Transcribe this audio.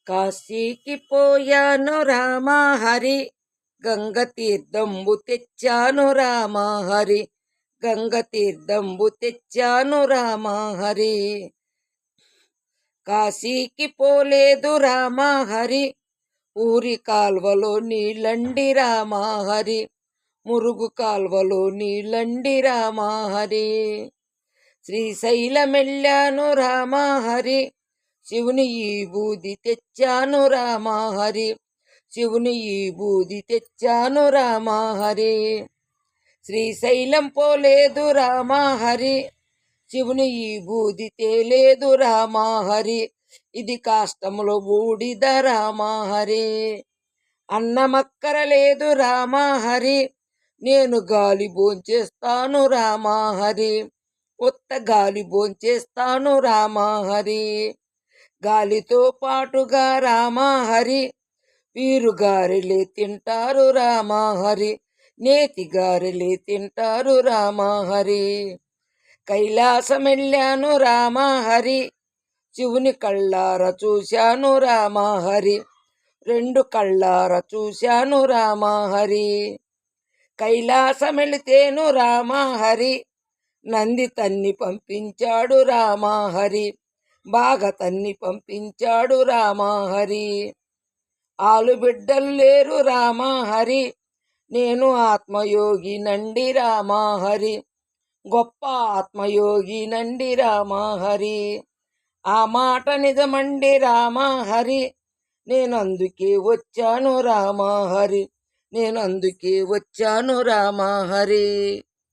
కాశీకి పోయాను రామా హరి, గంగ తీర్థంబు తెచ్చాను రామా హరి, గంగ తీర్థంబు తెచ్చాను రామా హరి. కాశీకి పోలేదు రామా హరి, ఊరి కాల్వలో నీళ్ళండి రామా హరి, మురుగు కాల్వలో నీళ్ళండి రామా హరి. శ్రీశైలమెళ్ళాను రామా హరి, శివుని ఈ బూది తెచ్చాను రామా హరి, శివుని ఈ బూది తెచ్చాను రామా హరి. శ్రీశైలం పోలేదు రామా హరి, శివుని ఈ బూది తేలేదు రామా హరి, ఇది కాష్టములో బూడిద రామా హరి. అన్నమక్కరలేదు రామా హరి, నేను గాలి భోంచేస్తాను రామా హరి, కొత్త గాలి భోంచేస్తాను రామా హరి. గాలితో పాటుగా రామా హరి, వీరు గారెలే తింటారు రామా హరి, నేతి గారెలే తింటారు రామా హరి. కైలాసమెళ్ళాను రామా హరి, శివుని కళ్ళార చూశాను రామా హరి, రెండు కళ్ళార చూశాను రామా హరి. కైలాసమెళితేను రామా హరి, నంది తన్ని పంపించాడు రామా హరి, బాగా తన్ని పంపించాడు రామా హరి. ఆలుబిడ్డలు లేరు రామా హరి, నేను ఆత్మయోగి నండి రామా హరి, గొప్ప ఆత్మయోగి నండి రామా హరి. ఆ మాట నిజమండి రామా హరి, నేనందుకే వచ్చాను రామా హరి, నేనందుకే వచ్చాను రామా హరి.